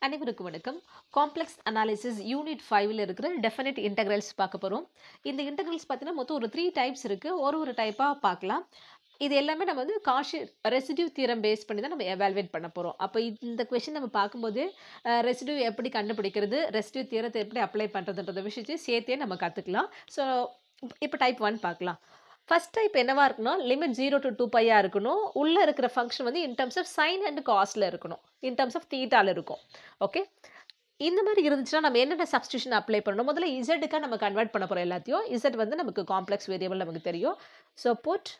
அனைவருக்கும் வணக்கம். Complex analysis unit 5ல இருக்கிற டெஃபினைட் இன்டெக்ரல்ஸ் பார்க்க போறோம். இந்த இன்டெக்ரல்ஸ் பார்த்தீங்கன்னா மொத்தம் ஒரு 3 டைப்ஸ் இருக்கு. ஒரு டைப்பா பார்க்கலாம். இது எல்லாமே நம்ம வந்து காஷி ரெசிடியூ தியரம் பேஸ் பண்ணி தான் நம்ம எவாலுவேட் பண்ண போறோம். அப்ப இந்த क्वेश्चन நம்ம பார்க்கும்போது ரெசிடியூ எப்படி கண்டுபிடிக்கிறது, ரெசிடியூ தியரத்தை எப்படி அப்ளை பண்றதுன்றத விஷயத்தை சேர்த்தே நம்ம கத்துக்கலாம். ஸோ இப்போ டைப் 1 பார்க்கலாம். ஃபர்ஸ்ட் டைப் என்னவா இருக்குன்னா லிமிட் 0 to 2 பையா இருக்கணும். உள்ள இருக்கிற ஃபங்க்ஷன் வந்து in terms of sine and காஸ்ல இருக்கணும். இன் டர்ம்ஸ் ஆஃப் தீட்டால இருக்கும். ஓகே, இந்த மாதிரி இருந்துச்சுன்னா நம்ம என்னென்ன சப்ஸ்டியூஷன் அப்ளை பண்ணணும். முதல்ல இசட்டுக்கா நம்ம கன்வெர்ட் பண்ண போறோம் எல்லாத்தையும். இசட் வந்து நமக்கு காம்ப்ளெக்ஸ் வேரியபிள் நமக்கு தெரியும். So put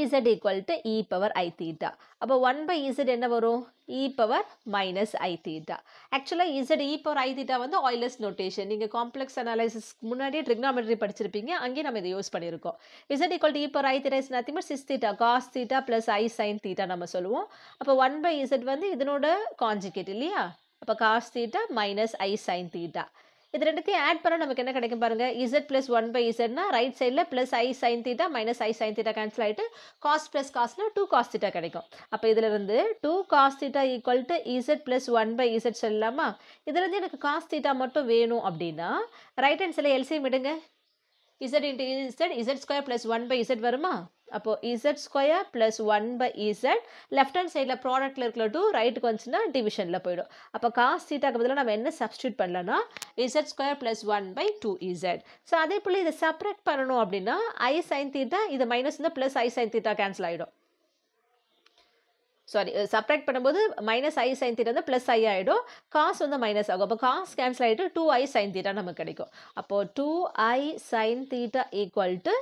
z equal to e power I theta. அப்போ 1 by z என்ன வரும்? e power minus I theta. ஆக்சுவலாக z e power I theta வந்து ஆயிலர்ஸ் நோட்டேஷன். நீங்கள் காம்ப்ளெக்ஸ் அனாலிசிஸ் முன்னாடியே ட்ரிக்னாமெட்ரி படிச்சிருப்பீங்க. அங்கேயே நம்ம இதை யூஸ் பண்ணியிருக்கோம். z equal to e power I theta is nothing but 6 theta cos theta plus I sin theta நம்ம சொல்லுவோம். அப்போ 1 by z வந்து இதனோட கான்ஜுகேட் இல்லையா? அப்போ cos theta minus I sin theta. இது ரெண்டுத்தையும் ஆட் பண்ண நமக்கு என்ன கிடைக்கும் பாருங்க. z plus 1 by z னா ரைட் சைடில் plus I sin theta minus I sin theta cancel ஆகிட்டு cos plus cosனா 2 cos theta கிடைக்கும். அப்போ இதில் இருந்து 2 cos theta equal to z plus 1 by z சொல்லலாமா? இதில் இருந்து எனக்கு cos theta மட்டும் வேணும் அப்படின்னா ரைட் ஹேண்ட் சைடில் எல்சிஎம் எடுங்க. z into z square plus 1 by z வருமா? அப்போ z square plus 1 by z left hand சைடில் ப்ராடக்ட்ல இருக்கிற 2 ரைட்டுக்கு வந்துச்சுன்னா டிவிஷனில் போயிடும். அப்போ cos thetaக்கு பதிலாக நம்ம என்ன சப்ஸ்டியூட் பண்ணலாம்னா z square plus 1 by 2z. So அதே போல் இதை செப்பரேட் பண்ணணும் அப்படின்னா I sin theta இது மைனஸ் இருந்தால் plus I sin theta cancel ஆகிடும். சாரி, சப்ராக்ட் பண்ணும்போது மைனஸ் I sin theta வந்து ப்ளஸ் I ஆகிடும். காஸ் வந்து மைனஸ் ஆகும். அப்போ காஸ் கேன்சல் ஆகிட்டு 2I sin theta நமக்கு கிடைக்கும். அப்போது 2I sin theta equal to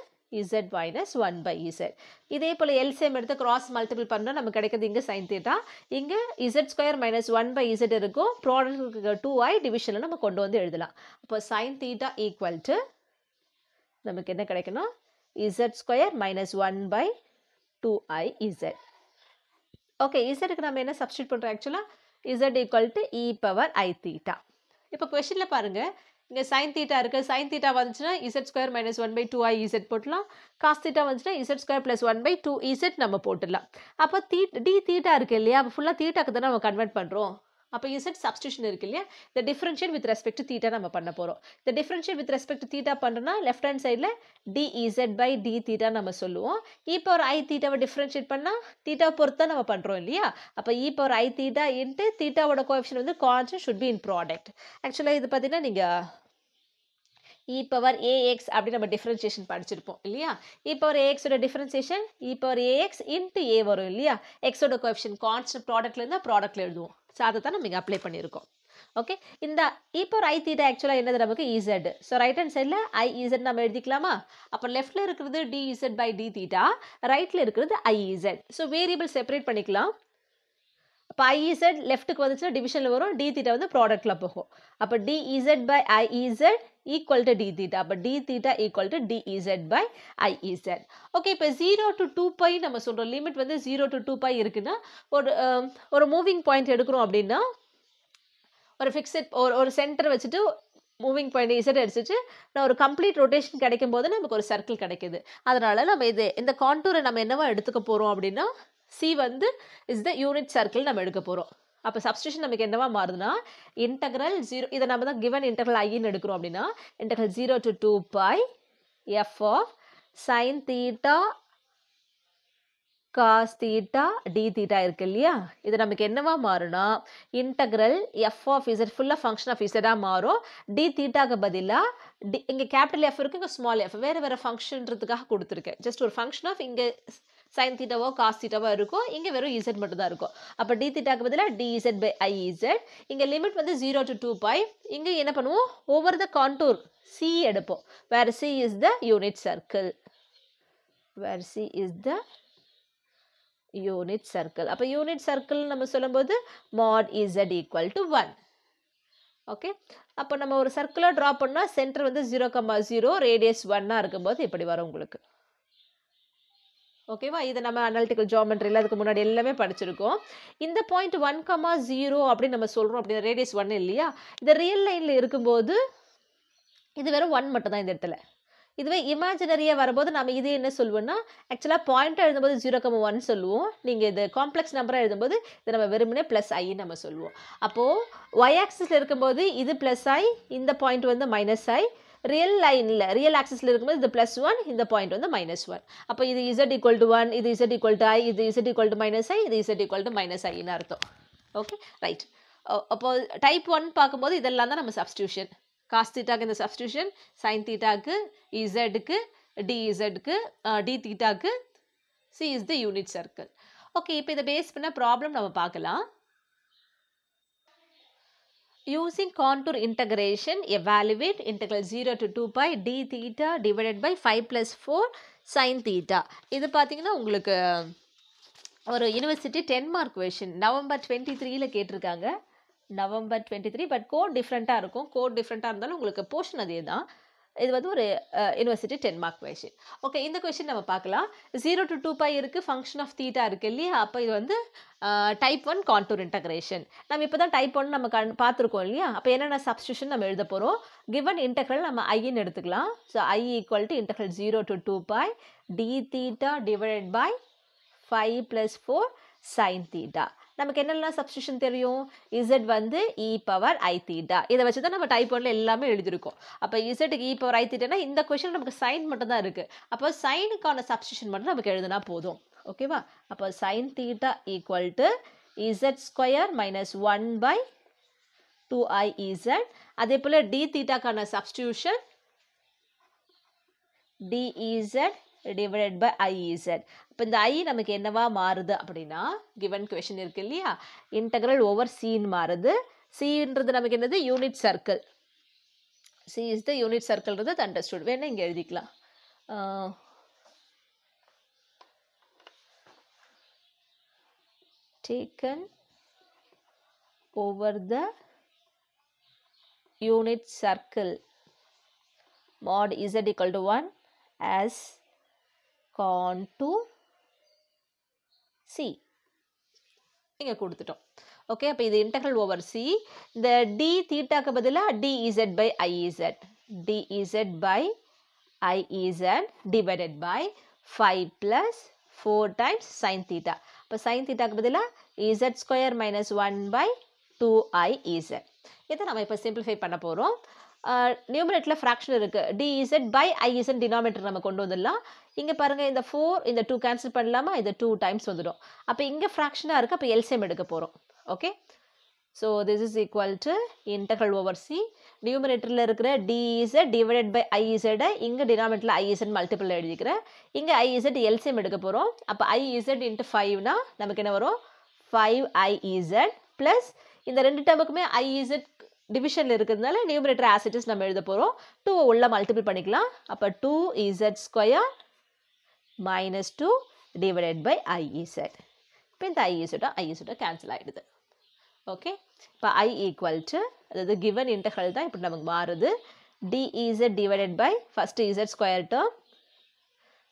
z minus 1 by z. இதே போல் எல்சிஎம் எடுத்து கிராஸ் மல்டிபிள் பண்ணால் நமக்கு கிடைக்கிறது இங்கே sin theta. இங்கே z square minus 1 by z இருக்கும். ப்ராடக்ட் 2I டிவிஷனில் நம்ம கொண்டு வந்து எழுதலாம். அப்போ sin theta ஈக்குவல் டு நமக்கு என்ன கிடைக்கணும்? z square minus 1 by 2I z. Okay, இசட்டுக்கு நம்ம என்ன சப்ஸ்டியூட் பண்ணுறோம்? ஆக்சுவலாக z equal to e power I theta. இப்போ கொஸ்டினில் பாருங்கள், இங்கே sin theta இருக்குது. sin theta வந்துச்சுன்னா z square minus 1 by 2I z போட்டுடலாம். cos theta வந்துச்சுன்னா z square plus 1 by 2z நம்ம போட்டுடலாம். அப்போ d theta இருக்குது இல்லையா? அப்போ ஃபுல்லாக தீட்டாக்கு தானே நம்ம கன்வெர்ட் பண்ணுறோம். அப்போ z சப்ஸ்டியூஷன் இருக்கு இல்லையா? இந்த differentiate with respect to theta நம்ம பண்ண போகிறோம். இந்த differentiate with respect to theta பண்ணுறோன்னா லெஃப்ட் ஹேண்ட் சைடில் dez by d தீட்டா நம்ம சொல்லுவோம். e பவர் I தீட்டாவை டிஃபரன்ஷியேட் பண்ணால் தீட்டாவை பொறுத்து தான் நம்ம பண்ணுறோம் இல்லையா? அப்போ e power I theta into தீட்டாவோட கோஎஃபிஷியன்ட் வந்து constant should be in product. ஆக்சுவலாக இது பார்த்தீங்கன்னா நீங்கள் e பவர் ax அப்படி நம்ம டிஃபரன்ஷியேஷன் படிச்சிருப்போம் இல்லையா? e பவர் ax ஓட differentiation e power ax into a வரும் இல்லையா? எக்ஸோட கோஎஃபிஷியன்ட் கான்ஸ்டன்ட் ப்ராடக்ட்ல இருந்தால் ப்ராடக்ட்ல எழுதுவோம். ஸோ அதை தான் நம்ம இங்கே அப்ளை பண்ணியிருக்கோம். ஓகே, இந்த e பவர் I தீட்டா ஆக்சுவலாக என்னது நமக்கு z. ஸோ ரைட் ஹேண்ட் சைடில் I z நம்ம எழுதிக்கலாமா? அப்போ லெஃப்டில் இருக்கிறது dz by d தீட்டா, ரைட்டில் இருக்கிறது I z. So variable separate பண்ணிக்கலாம். அப்போ IZ லெஃப்ட்டுக்கு வந்துச்சுன்னா டிவிஷனில் வரும், d தீட்டா வந்து ப்ராடக்டில் போகும். அப்போ dez by IZ equal to d theta. அப்போ d theta equal to dez by IZ. Okay, இப்போ 0 to 2 பை நம்ம சொல்கிறோம். லிமிட் வந்து 0 to 2 பை இருக்குன்னா ஒரு மூவிங் பாயிண்ட் எடுக்கிறோம் அப்படின்னா ஒரு ஃபிக்ஸட் ஒரு சென்டர் வச்சுட்டு மூவிங் பாயிண்ட் இசட் அடிச்சுட்டு நான் ஒரு கம்ப்ளீட் ரொட்டேஷன் கிடைக்கும் போது நமக்கு ஒரு சர்க்கிள் கிடைக்குது. அதனால நம்ம இந்த கான்டூரை நம்ம என்னவா எடுத்துக்க போகிறோம் அப்படின்னா C வந்து இஸ் த யூனிட் சர்க்கிள் நம்ம எடுக்க போகிறோம். அப்போ சப்ஸ்டியூஷன் நமக்கு என்னவா மாறுதுன்னா இன்டெக்ரல் 0, இதை நம்ம தான் கிவன் இன்டெக்ரல் ஐன்னு எடுக்கிறோம் அப்படின்னா integral 0 to 2 pi f of sin theta cos theta d theta இருக்கு இல்லையா? இது நமக்கு என்னவா மாறுனா இன்டெக்ரல் f ஆஃப் z ஃபுல்லாக ஃபங்க்ஷன் ஆஃப் z மாறும். d தீட்டாக்கு பதிலாக இங்கே கேபிட்டல் f இருக்கு, இங்கே ஸ்மால் f வேறு ஃபங்க்ஷன்றதுக்காக கொடுத்துருக்கேன். ஜஸ்ட் ஒரு ஃபங்க்ஷன் ஆஃப் இங்கே sin தீட்டாவோ காஸ் தீட்டாவோ இருக்கும், இங்கே வெறும் z மட்டும் தான் இருக்கும். அப்போ d தீட்டாக்கு பதிலாக dz by IZ. இங்கே லிமிட் வந்து 0 to 2 பை. இங்கே என்ன பண்ணுவோம்? ஓவர் த கான்டூர் C எடுப்போம். Where C is the unit circle. Where C is the unit circle. அப்போ யூனிட் சர்க்கிள் நம்ம சொல்லும்போது mod z equal to 1. Okay, அப்போ நம்ம ஒரு சர்க்கிளாக ட்ரா பண்ணால் சென்டர் வந்து 0,0 ரேடியஸ் 1 இருக்கும்போது இப்படி வரும் உங்களுக்கு. ஓகேவா? இதை நம்ம அனாலிட்டிக்கல் ஜியோமெட்ரியில் அதுக்கு முன்னாடி எல்லாமே படிச்சிருக்கோம். இந்த பாயிண்ட் 1,0 அப்படின்னு நம்ம சொல்கிறோம் அப்படின்னா ரேடியஸ் 1 இல்லையா? இந்த ரியல் லைனில் இருக்கும்போது இது வெறும் 1 மட்டும் தான் இந்த இடத்துல. இதுவே இமேஜினரியாக வரும்போது நம்ம இது என்ன சொல்லுவோம்னா ஆக்சுவலாக பாயிண்ட்டாக எழுதும்போது 0,1 சொல்லுவோம். நீங்கள் இது காம்ப்ளெக்ஸ் நம்பராக எழுதும்போது இதை நம்ம வெறுமனே ப்ளஸ் ஐ நம்ம சொல்லுவோம். அப்போது ஒய் ஆக்சிஸில் இருக்கும்போது இது ப்ளஸ் ஐ, இந்த பாயிண்ட் வந்து மைனஸ் ஐ. ரியல் லைனில் ரியல் ஆக்சிஸில் இருக்கும்போது இது +1, இந்த பாயிண்ட் வந்து -1. அப்போ இது z = 1, இது z = i, இது z = -i, இது z = -iன்னு அர்த்தம். Okay right. அப்போ டைப் 1 பார்க்கும்போது இதெல்லாம் தான் நம்ம சப்ஸ்டியூஷன். காஸ் தீட்டாக்கு இந்த சப்ஸ்டியூஷன், சைன் தீட்டாக்கு, இசட்டுக்கு, டிஇசட்டுக்கு, டி தீட்டாக்கு, C is the unit circle. Okay, இப்போ இதை பேஸ் பண்ண ப்ராப்ளம் நம்ம பார்க்கலாம். Using contour integration, evaluate integral 0 to 2 pi d theta divided by 5 plus 4 sin theta. இது பார்த்தீங்கன்னா உங்களுக்கு ஒரு யூனிவர்சிட்டி 10 மார்க் கொஷின் நவம்பர் 23ல கேட்டிருக்காங்க. நவம்பர் 23, பட் கோட் டிஃப்ரெண்ட்டாக இருக்கும். கோட் டிஃப்ரெண்ட்டாக இருந்தாலும் உங்களுக்கு போர்ஷன் அதே தான். இது வந்து ஒரு யூனிவர்சிட்டி 10 மார்க் கொஷின். ஓகே, இந்த கொஷின் நம்ம பார்க்கலாம். 0 to 2 pi இருக்குது, ஃபங்க்ஷன் ஆஃப் தீட்டா இருக்குது இல்லையா? அப்போ இது வந்து டைப் 1 கான்டூர் இன்டகிரேஷன். நம்ம இப்போ தான் டைப் 1 நம்ம பார்த்துருக்கோம் இல்லையா? அப்போ என்னென்ன சப்ஸ்டியூஷன் நம்ம எழுத போகிறோம்? கிவன் இன்டெக்ரல் நம்ம ஐன்னு எடுத்துக்கலாம். So I equal to integral 0 to 2 pi d theta divided by 5 plus 4 sin theta. நமக்கு என்னெல்லாம் சப்ஸ்டியூஷன் தெரியும்? z வந்து e பவர் i theta. இதை வச்சு தான் நம்ம டைப் 1ல எல்லாமே எழுதியிருக்கோம். அப்போ zக்கு e பவர் i theta இந்த கொஷின் நமக்கு சைன் மட்டும் தான் இருக்குது. அப்போ சைனுக்கான சப்ஸ்டியூஷன் மட்டும் நமக்கு எழுதுனா போதும். ஓகேவா? அப்போ sin theta equal to z² minus 1 by 2iz. அதே போல் d தீட்டாக்கான substitution dez divided by iz. இப்போ இந்த i நமக்கு என்னவா மாறுது அப்படின்னா, கிவன் கொஷின் இருக்கு இல்லையா, இன்டெக்ரல் ஓவர் சின்னு மாறுது. சின்றது நமக்கு என்னது? Unit circle. C is the unit சர்க்கிள்ன்றது அண்டர்ஸ்டுட். வேணா இங்கே எழுதிக்கலாம். taken over the unit circle mod z equal to 1 as contour C. இங்கே கொடுத்துட்டோம். ஓகே, அப்போ இது இன்டெக்ரல் ஓவர் சி. இந்த டி தீட்டாக்கு பதிலாக dz by iz, dz by iz divided by 5 plus 4 times sin theta. இப்போ sin thetaக்கு பதிலாக z² minus 1 by 2iz. இதை நம்ம இப்போ சிம்பிளிஃபை பண்ண போகிறோம். நியூமரேட்டரில் ஃப்ராக்ஷன் இருக்குது. dz by iz டினாமினேட்டர் நம்ம கொண்டு வந்துடலாம். இங்கே பாருங்கள், இந்த 4 இந்த 2 கேன்சல் பண்ணலாமா? இது 2 டைம்ஸ் வந்துடும். அப்போ இங்கே ஃப்ராக்ஷனாக இருக்குது. அப்போ எல்சிஎம் எடுக்க போகிறோம். Okay, so this is equal to integral over C. நியூமரேட்டரில் இருக்கிற dz டிவைடட் பை iz, இங்கே டினாமினேட்டரில் iz மல்டிபிள் எழுதிக்கிறேன். இங்கே iz எல்சிஎம் எடுக்க போகிறோம். அப்போ iz இன்ட்டு 5னா நமக்கு என்ன வரும்? 5iz ப்ளஸ் இந்த ரெண்டு டேர்முக்குமே iz டிவிஷனில் இருக்கிறதுனால நியூமரேட்டர் ஆஸ் இட் இஸ் நம்ம எழுத போகிறோம். 2 உள்ள மல்டிபிள் பண்ணிக்கலாம். அப்போ 2z² minus 2 divided by iz. இப்போ இந்த iz கேன்சல் ஆகிடுது. ஓகே, இப்போ i ஈக்குவல் டு, அதாவது கிவன் இன்டெக்ரல் தான் இப்போ நமக்கு மாறுது. dez divided by first z² term,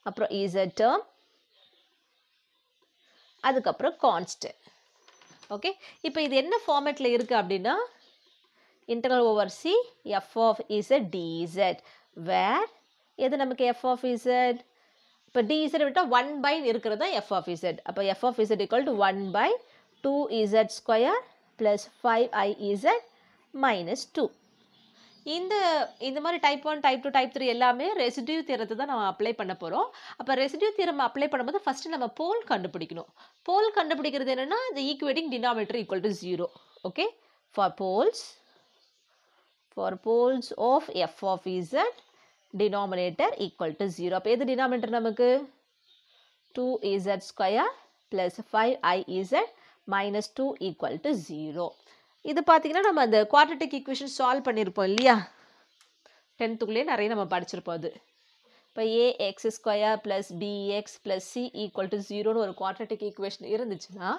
அப்புறம் z டேர்ம், அதுக்கப்புறம் கான்ஸ்டன்ட். ஓகே, இப்போ இது என்ன ஃபார்மேட்டில் இருக்குது அப்படின்னா, integral over c f of z dz, where எது நமக்கு f of z? இப்போ dz விட்டால் 1 by இருக்கிறது தான் f of z. அப்போ f of z equal to 1 by 2z² plus 5iz minus 2. இந்த மாதிரி டைப் 1, டைப் 2, டைப் 3 எல்லாமே ரெசிடியூ தியரத்தை தான் நம்ம அப்ளை பண்ண போகிறோம். அப்போ ரெசிடியூ தியரம் அப்ளை பண்ணும்போது ஃபஸ்ட்டு நம்ம போல் கண்டுபிடிக்கணும். போல் கண்டுபிடிக்கிறது என்னென்னா, the equating denominator equal to 0. Okay, for poles of f of z, denominator equal to 0. அப்போ எது denominator நமக்கு? 2z² plus 5iz minus 2 equal to 0. இது பார்த்தீங்கன்னா நம்ம அந்த குவாட்ரட்டிக் ஈக்குவேஷன் சால்வ் பண்ணியிருப்போம் இல்லையா? 10th நிறைய நம்ம படிச்சிருப்போம் அது. இப்போ ax² plus bx plus c equal to 0ன்னு ஒரு குவாட்ரட்டிக் ஈக்குவேஷன் இருந்துச்சுன்னா,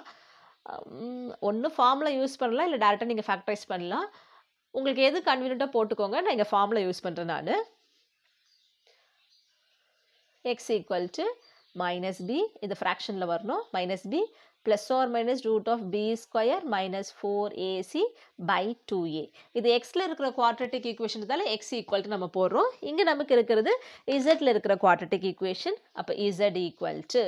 ஒன்று ஃபார்முலா யூஸ் பண்ணலாம், இல்லை டேரெக்டாக நீங்கள் ஃபேக்டரைஸ் பண்ணலாம். உங்களுக்கு எது கன்வீனியண்ட்டாக போட்டுக்கோங்க. நான் இங்கே ஃபார்முலா யூஸ் பண்ணுறேன். நான் x equal to minus b, இது ஃப்ராக்ஷனில் வரணும், minus b plus or minus root of b square minus 4ac by 2a. இது xல இருக்கிற quadratic equation இதால x equal to நம்ம போடுறோம். இங்க நமக்கு இருக்கிறது zல இருக்கிற quadratic equation. அப்ப z equal to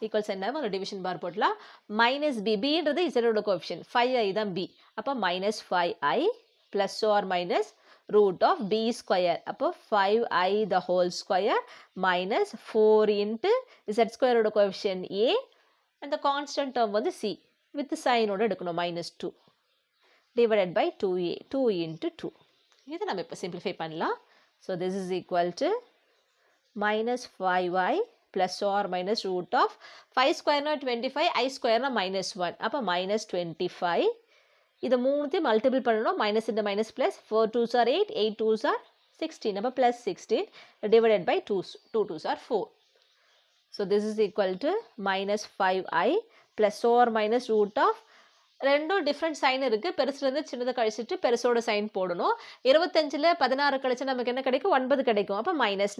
equals என்ன ஒரு division bar போடலாம். minus b. b ன்றது z ஓட coefficient. 5i தான் b. அப்ப minus 5i plus or minus root of b square. அப்போ 5i the whole square minus 4 into z square ஓட coefficient a and the constant term வந்து c with sign ஓட எடுக்கணும் minus 2 divided by 2a 2 into 2. இதை நம்ம இப்போ simplify பண்ணலாம். So this is equal to minus 5i plus or minus root of 5 square na 25 I square na minus 1. அப்போ minus 25. இதை மூணுத்தையும் மல்டிபிள் பண்ணணும். Minus into minus plus 4 2s are 8 8 2s are 16. அப்போ plus 16 divided by 2 2s are 4. So this is equal to minus 5i plus or minus root of ரெண்டும் different sign இருக்குது. பெருசுலேருந்து சின்னதை கழிச்சிட்டு பெருசோட சைன் போடணும். 25ல் 16 கழிச்சா நமக்கு என்ன கிடைக்கும் 9 கிடைக்கும். அப்போ minus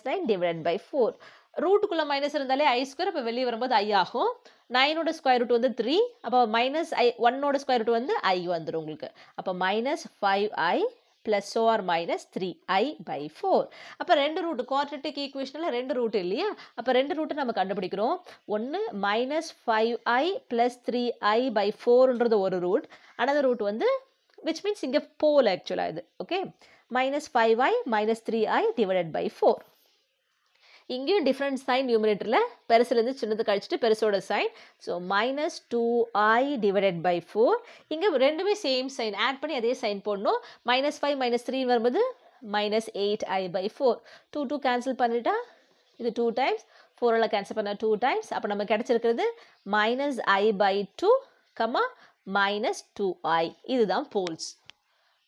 9 டிவைடட் பை 4. ரூட்டுக்குள்ளே மைனஸ் இருந்தாலே ஐ ஸ்கொயர். அப்போ வெளியே வரும்போது ஐ ஆகும். 9ஓட ஸ்கொயர் ரூட் வந்து 3. அப்போ மைனஸ் ஐ 1ஓட ஸ்கொயர் ரூட் வந்து ஐ வந்துடும் உங்களுக்கு. அப்போ minus 5i plus or minus 3i by 4. அப்போ ரெண்டு ரூட் குவாட்ரட்டிக் ஈக்குவேஷனில் ரெண்டு ரூட் இல்லையா? அப்போ ரெண்டு ரூட்டை நம்ம கண்டுபிடிக்கிறோம். ஒன்று minus 5i plus 3i by 4ன்றது ஒரு ரூட். another ரூட் வந்து which means இங்கே போல் ஆக்சுவலாக இது. Okay, minus 5i minus 3i divided by 4. இங்கேயும் டிஃப்ரெண்ட் சைன் நியூமரேட்டரில் பெருசுலேருந்து சின்னது கழிச்சிட்டு பெருசோட sine. So minus 2i divided by 4. இங்கே ரெண்டுமே சேம் சைன் ஆட் பண்ணி அதே சைன் போடணும். minus 5 minus 3 வரும்போது minus 8i by 4. 2 2 கேன்சல் பண்ணிட்டா இது 2 times 4ஆல் கேன்சல் பண்ணால் 2 times. அப்போ நம்ம கிடச்சிருக்கிறது minus i by 2 minus 2i. இதுதான் போல்ஸ்.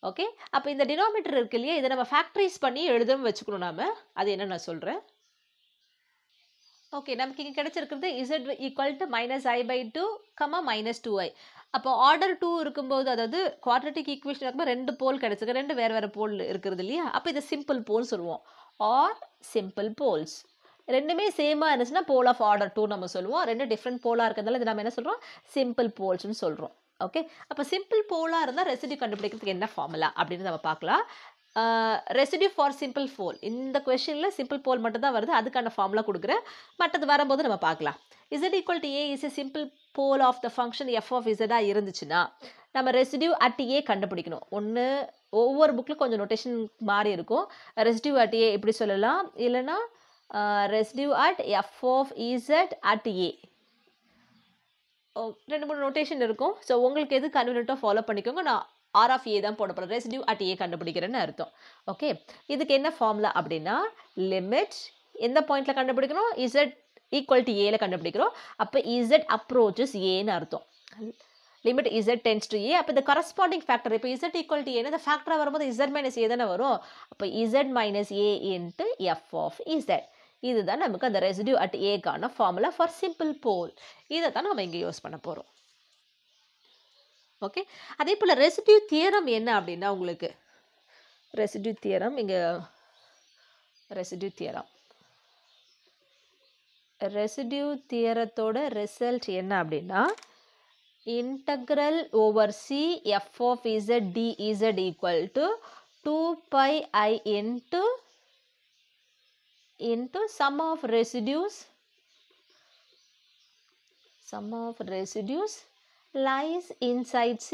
ஓகே, அப்போ இந்த டினாமினேட்டர் இருக்கு இல்லையா, இதை நம்ம ஃபேக்டரைஸ் பண்ணி எழுதவும் வச்சுக்கணும். நாம அது என்ன நான் சொல்கிறேன். ஓகே, நமக்கு இங்கே கிடச்சிருக்கிறது z equal to minus i by 2 minus 2i. அப்போ ஆர்டர் 2 இருக்கும்போது, அதாவது குவாட்ரட்டிக் ஈக்குவேஷன் இருக்கும்போது ரெண்டு போல் கிடச்சிருக்கு. ரெண்டு வேறு வேறு போல் இருக்கிறது இல்லையா? அப்போ இதை சிம்பிள் போல் சொல்லுவோம். Or simple poles. ரெண்டுமே சேமாக இருந்துச்சுன்னா போல் ஆஃப் ஆர்டர் 2 நம்ம சொல்லுவோம். ரெண்டு டிஃப்ரெண்ட் போலாக இருக்கிறதுனால இது நம்ம என்ன சொல்கிறோம், சிம்பிள் போல்ஸ்னு சொல்கிறோம். ஓகே, அப்போ சிம்பிள் போலாக இருந்தால் ரெசிடியூ கண்டுபிடிக்கிறதுக்கு என்ன ஃபார்முலா அப்படின்னு நம்ம பார்க்கலாம். ரெசிடியூ ஃபார் சிம்பிள் போல், இந்த கொஸ்டினில் சிம்பிள் போல் மட்டும் தான் வருது. அதுக்கான ஃபார்முலா கொடுக்குறேன். மற்றது வரும்போது நம்ம பார்க்கலாம். z equal to a is a simple pole of the function f of z இருந்துச்சுன்னா நம்ம ரெசிடியூ அட் a கண்டுபிடிக்கணும். ஒன்று ஒவ்வொரு புக்கில் கொஞ்சம் நோட்டேஷன் மாறி இருக்கும். ரெசிடியூ அட் a இப்படி சொல்லலாம், இல்லைன்னா residue at f of z at a. ரெண்டு மூணு நோட்டேஷன் இருக்கும். ஸோ உங்களுக்கு எது கன்வீனியன்ட்டாக ஃபாலோ பண்ணிக்கோங்க. நான் ஆர் ஆஃப் ஏ தான் போட போகிறேன். ரெசிடியூ அட் ஏ கண்டுபிடிக்கிறேன்னு அர்த்தம். ஓகே, இதுக்கு என்ன ஃபார்முலா அப்படின்னா, லிமிட் எந்த பாயிண்டில் கண்டுபிடிக்கணும், இசட் ஈக்குவல் டு ஏல கண்டுபிடிக்கிறோம். அப்போ இசட் அப்ரோச்சஸ் ஏன்னு அர்த்தம். லிமிட் இசட் டென்ஸ் டு ஏ. அப்போ இந்த கரஸ்பாண்டிங் ஃபேக்டர், இப்போ இசட் ஈக்குவல் டு ஏன்னா இந்த ஃபேக்டராக வரும்போது இசட் மைனஸ் ஏ தானே வரும். அப்போ z minus a into f of z. இதுதான் நமக்கு அந்த ரெசிடியூ அட் ஏக்கான ஃபார்முலா ஃபார் சிம்பிள் போல். இதை தான் நம்ம இங்கே யூஸ் பண்ண போகிறோம். ஓகே, அதே போல் ரெசிடியூ தியரம் என்ன அப்படின்னா, உங்களுக்கு ரெசிடியூ தியரம் இங்கே ரெசிடியூ தியரத்தோட ரிசல்ட் என்ன அப்படின்னா, integral over C f of z d z equal to 2 pi I into sum of residues lies inside C.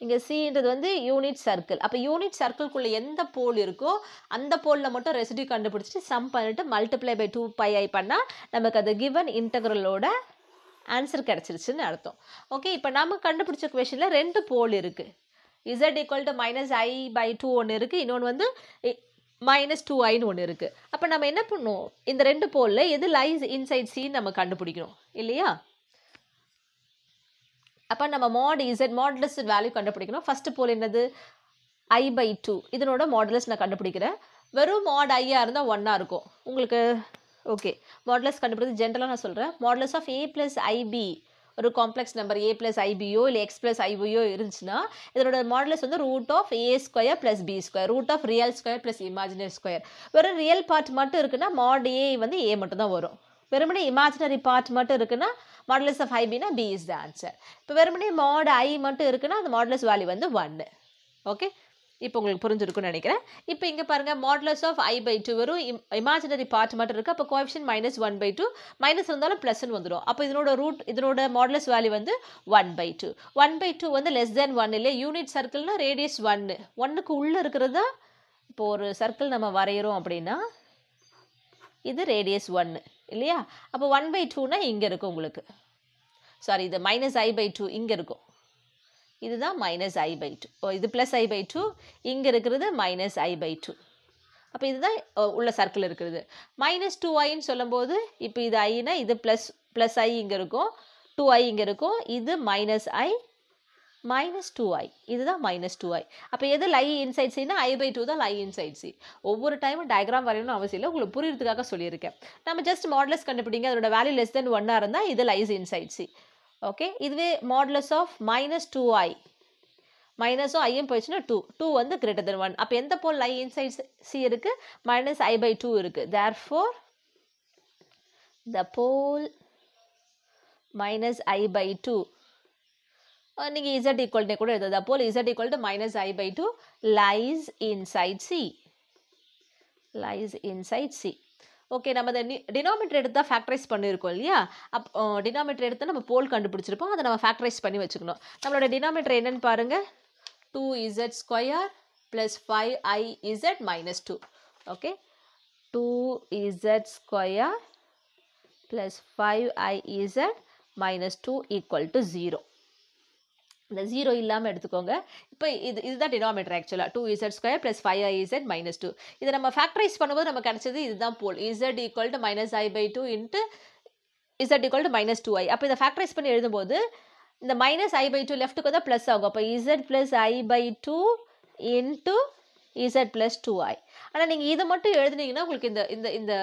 இங்கே சின்றது வந்து யூனிட் சர்க்கிள். அப்போ யூனிட் சர்க்கிள்குள்ளே எந்த போல் இருக்கோ அந்த போலில் மட்டும் ரெசிடியூ கண்டுபிடிச்சிட்டு சம் பண்ணிட்டு மல்டிப்ளை பை 2 pi I பண்ணால் நமக்கு அது கிவன் இன்டகிரலோட ஆன்சர் கிடச்சிருச்சுன்னு அர்த்தம். ஓகே, இப்போ நம்ம கண்டுபிடிச்ச கொஷனில் ரெண்டு போல் இருக்குது. z equal to minus i by 2 ஒன்று இருக்குது, இன்னொன்று வந்து மைனஸ் 2iன்னு ஒன்று இருக்குது. அப்போ நம்ம என்ன பண்ணுவோம், இந்த ரெண்டு போலில் எது லைஸ் இன்சைட் சின்னு நம்ம கண்டுபிடிக்கணும் இல்லையா? அப்போ நம்ம மாடுலஸ் வேல்யூ கண்டுபிடிக்கணும். ஃபஸ்ட்டு போல் என்னது, ஐ பை 2. இதனோட மாடுலஸ் நான் கண்டுபிடிக்கிறேன். வெறும் மாட் ஐயா இருந்தால் 1ஆக இருக்கும் உங்களுக்கு. ஓகே, மாடுலஸ் கண்டுபிடிக்கிறது ஜென்ரலாக நான் சொல்கிறேன். Modulus of a plus i b ஒரு காம்ப்ளெக்ஸ் நம்பர் a plus ibயோ இல்லை x plus ivyயோ இருந்துச்சுன்னா இதனோட மாடுலஸ் வந்து root of a square plus b square root of real square plus imaginary square. வெறும் ரியல் பார்ட் மட்டும் இருக்குன்னா மாட் a வந்து a மட்டும் தான் வரும். வெறுமனே இமேஜினரி பார்ட் மட்டும் இருக்குன்னா மாடுலஸ் ஆஃப் ibனா b இஸ் த ஆன்சர். இப்போ வெறுமனே மாட் i மட்டும் இருக்குன்னா அந்த மாடுலஸ் வேல்யூ வந்து 1. ஓகே, இப்போ உங்களுக்கு புரிஞ்சிருக்கும்னு நினைக்கிறேன். இப்போ இங்கே பாருங்கள் மாடுலஸ் ஆஃப் i/2 வெறும் இமேஜினரி பார்ட் மட்டும் இருக்குது. அப்போ கோஎஃபிஷியன்ட் -1/2 மைனஸ் இருந்தாலும் ப்ளஸ்ன்னு வந்துடும். அப்போ இதனோட மாடுலஸ் வேல்யூ வந்து 1/2. 1/2 வந்து லெஸ் தேன் 1 இல்லையா? யூனிட் சர்க்கிள்னா ரேடியஸ் 1க்கு உள்ளே இருக்கிறது தான். இப்போ ஒரு சர்க்கிள் நம்ம வரைகிறோம் அப்படின்னா இது ரேடியஸ் 1 இல்லையா? அப்போ 1/2னா இங்கே இருக்கும் உங்களுக்கு. சாரி, இது -i/2 இங்கே இருக்கும். இதுதான் -i/2. இது +i/2, இங்கே இருக்கிறது -i/2. அப்போ இதுதான் உள்ள சர்க்கிள் இருக்கிறது. -2iன்னு சொல்லும்போது இப்போ இது ஐனா இது ப்ளஸ் i இங்கே இருக்கும், 2i இங்கே இருக்கும். இது -i -2i, இதுதான் -2i. அப்போ எது லை இன்சைட் சின்னா i/2 தான் லை இன்சைட் சி. ஒவ்வொரு டைமும் டயக்ராம் வரையணும்னு அவசியம் இல்லை, உங்களுக்கு புரியுறதுக்காக சொல்லியிருக்கேன். நம்ம ஜஸ்ட் மாடுலஸ் கண்டுபிடிங்க, அதோட வேல்யூ லெஸ் தென் 1 இருந்தால் இது லைஸ் இன்சைட் சி. ஓகே, இதுவே மாடுலஸ் ஆஃப் -2i மைனஸும் ஐயும் போயிடுச்சுன்னா 2 வந்து கிரேட்டர் தென் 1. அப்போ எந்த போல் லை இன்சைட் சி இருக்குது? -i/2 இருக்குது. தேர்ஃபோர் த போல் -i/2 நீங்கள் z ஈக்குவல்னே கூட எழுதுது. அப்போ z equal to -i/2 lies inside C. Lies inside C. Okay, நம்ம அதை டினாமினேட்டர் எடுத்து தான் ஃபேக்டரைஸ் பண்ணியிருக்கோம் இல்லையா? டினாமினேட்டர் எடுத்து நம்ம போல் கண்டுபிடிச்சிருப்போம், அதை நம்ம ஃபேக்டரைஸ் பண்ணி வச்சுக்கணும். நம்மளோட டினாமினேட்டர் என்னன்னு பாருங்கள், 2z square plus 5iz -2. Okay, 2z square plus 5iz -2 equal to 0. இந்த 0 இல்லாமல் எடுத்துக்கோங்க. இப்போ இதுதான் டினாமினேட்டர் ஆக்சுவலாக 2z ஸ்கொயர் ப்ளஸ் 5iz -2. இதை நம்ம ஃபேக்டரைஸ் பண்ணும்போது நம்ம கிடைச்சது இதுதான் போல் z equal to -i/2 into z equal to -2i. அப்போ இதை ஃபேக்டரைஸ் பண்ணி எழுதும்போது இந்த -i/2 லெஃப்ட்டுக்கு வந்து ப்ளஸ் ஆகும். அப்போ z plus i/2 into z plus 2i. ஆனால் நீங்கள் இதை மட்டும் எழுதுனீங்கன்னா உங்களுக்கு இந்த இந்த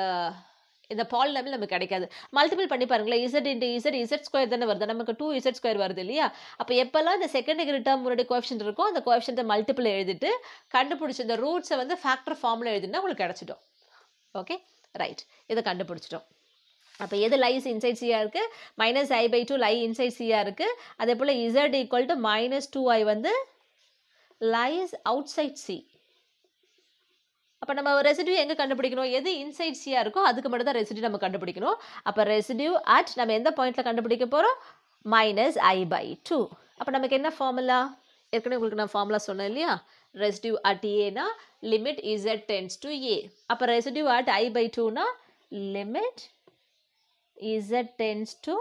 இந்த பாலினாமியல் நமக்கு கிடைக்காது. மல்டிபிள் பண்ணி பாருங்களேன், z இன்ட்டு z ஸ்கொயர் தானே வருது, நமக்கு 2z ஸ்கொயர் வருது இல்லையா? அப்போ எப்போல்லாம் இந்த செகண்ட் டிகிரி டேர்ம் முன்னாடி கோஎஃபிஷியன்ட் இருக்கும் அந்த கோஎஃபிஷியன்ட்டை மல்டிபிள் எழுதிட்டு கண்டுபிடிச்சி இந்த ரூட்ஸை வந்து ஃபேக்டர் ஃபார்மில் எழுதினா உங்களுக்கு கிடச்சிட்டோம். ஓகே, ரைட், இதை கண்டுபிடிச்சிட்டோம். அப்போ எது லைஸ் இன்சைட் சியாக இருக்குது? -i/2 லை இன்சைட் சியாக இருக்குது. அதே போல் z ஈக்குவல் டு -2i வந்து லைஸ் அவுட் சைட் சி. அப்போ நம்ம ரெசிடியூ எங்கே கண்டுபிடிக்கணும்? எது இன்சைட் சியாக இருக்கோ அதுக்கு மட்டும் தான் ரெசிடியூ நம்ம கண்டுபிடிக்கணும். அப்போ ரெசிடியூ அட் நம்ம எந்த பாயிண்டில் கண்டுபிடிக்க போகிறோம்? -i/2. அப்போ நமக்கு என்ன ஃபார்முலா? ஏற்கனவே உங்களுக்கு நான் ஃபார்முலா சொன்னேன் இல்லையா? ரெசிடியூ அட் ஏனா limit z tends to a. அப்போ ரெசிடியூ அட் i/2னா limit z tends to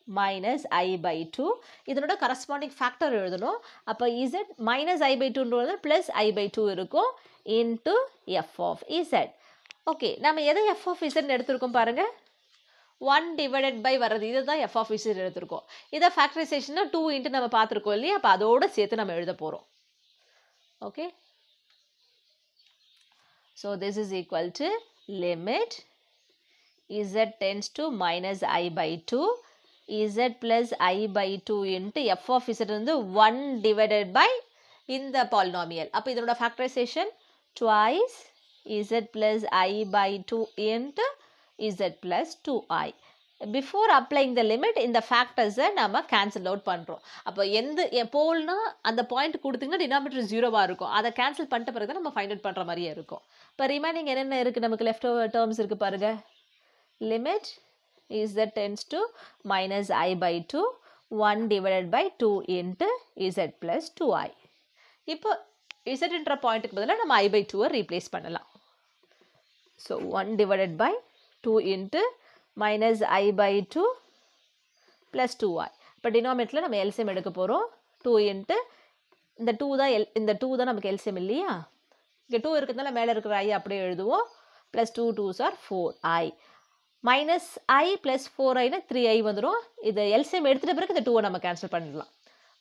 -i/2. இதனோட கரஸ்பாண்டிங் ஃபேக்டர் எழுதணும். அப்போ z -i/2ன்றது ப்ளஸ் i/2 இருக்கும் into f of z. Okay, நம்ம எதை f of zன்னு எடுத்திருக்கோம் பாருங்கள், 1 டிவைடட் பை வர்றது இதுதான் f of z எடுத்திருக்கோம். இதை ஃபேக்டரைசேஷன்னா 2 இன்ட்டு நம்ம பார்த்துருக்கோம் இல்லையா? அப்போ அதோடு சேர்த்து நம்ம எழுத போகிறோம். Okay, so this is equal to limit z tends to -i/2 z plus i/2 into f of z வந்து 1 divided by இந்த பாலினாமியல். அப்போ இதனோட factorisation twice z plus i/2 into z plus 2i. Before applying the limit இந்த ஃபேக்டர்ஸை நம்ம cancel out பண்ணுறோம். அப்போ போல்னா அந்த point கொடுத்தீங்கன்னா டினாமினேட்டர் 0வாக இருக்கும். அதை கேன்சல் பண்ணிட்ட பிறகு நம்ம ஃபைண்ட் அவுட் பண்ணுற மாதிரியே இருக்கும். இப்போ ரிமைனிங் என்னென்ன இருக்குது? நமக்கு லெஃப்ட் ஓவர் டேர்ம்ஸ் இருக்குது பாருங்கள். Limit z tends to -i/2 1 divided by 2 into z plus 2i. இப்போ z என்ற பாயிண்ட்டுக்கு பதிலாக நம்ம i/2 ரீப்ளேஸ் பண்ணலாம். So 1 divided by 2 into -i/2 plus 2i. இப்போ டினாமினேட்டரில் நம்ம எல்சிஎம் எடுக்க போகிறோம். 2 into இந்த 2 தான் நமக்கு எல்சிஎம் இல்லையா? இங்கே 2 இருக்கிறதுனால மேலே இருக்கிற i அப்படியே எழுதுவோம். Plus 2 2s are 4i. -i + 4i 3i வந்துடும். இது எல்சிஎம் எடுத்துகிட்ட பிறகு இந்த 2 நம்ம கேன்சல் பண்ணிடலாம்.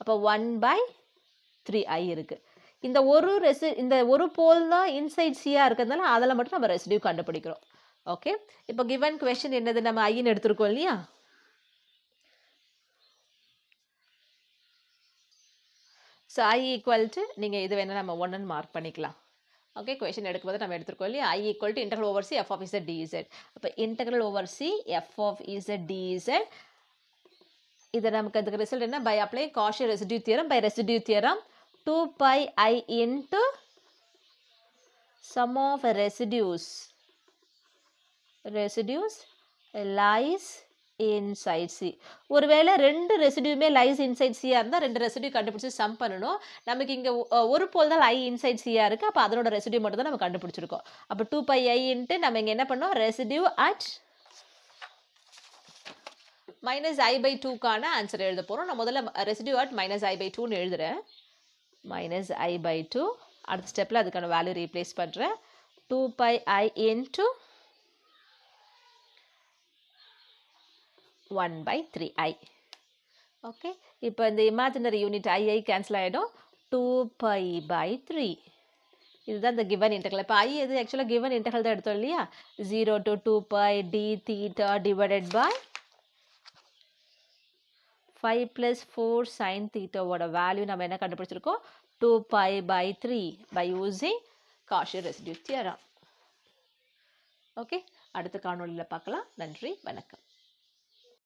அப்போ 1/3i இருக்குது. இந்த ஒரு போல் தான் இன்சைட் சியாக இருக்கிறதுனால அதில் மட்டும் நம்ம ரெசிடியூ கண்டுபிடிக்கிறோம். ஓகே, இப்போ கிவன் கொஷின் என்னது? நம்ம ஐன்னு எடுத்துருக்கோம் இல்லையா? ஸோ I ஈக்குவல் டு நீங்கள் இது வேணால் நம்ம 1ன்னு மார்க் பண்ணிக்கலாம். ஓகே, கொஷின் எடுக்கும்போது நம்ம எடுத்துருக்கோம் இல்லையா, I equal to integral over C f of z dz. அப்போ integral over C f of z dz, இது நமக்கு அதுக்கு ரிசல்ட் என்ன, by apply Cauchy residue theorem, by residue theorem 2 pi I into sum of residues lies inside C. ஒருவேளை ரெண்டு ரெசிடியூமே lies inside சியா இருந்தால் ரெண்டு residue கண்டுபிடிச்சி சம் பண்ணணும். நமக்கு இங்கே ஒரு போல் தான் I இன்சைட் சியா இருக்குது, அப்போ அதனோட ரெசிடியூ மட்டும் தான் நம்ம கண்டுபிடிச்சிருக்கோம். அப்போ 2 pi I இன்ட்டு நம்ம இங்கே என்ன பண்ணோம், residue at minus I by 2க்கான ஆன்சர் எழுத போகிறோம். நான் முதல்ல residue at minus I by 2ன்னு எழுதுகிறேன். மைனஸ் I by 2, அடுத்த ஸ்டெப்பில் அதுக்கான வேல்யூ ரீப்ளேஸ் பண்ணுறேன். 2 pi I into 1 by 3i. Okay, இப்போ இந்த இமேஜினரி யூனிட் I கேன்சல் ஆகிடும். 2 pi by 3, இதுதான் இந்த கிவன் இன்டெக்ரல். இப்போ I எது ஆக்சுவலாக கிவன் இன்டெக்ரல் தான் எடுத்தோம் இல்லையா, 0 to 2 pi d theta divided by 5 plus 4 sin theta ஓட வேல்யூ நம்ம என்ன கண்டுபிடிச்சிருக்கோம், 2 pi by 3 by using Cauchy residue theorem. Okay, அடுத்த காணொளியில் பார்க்கலாம். நன்றி, வணக்கம்.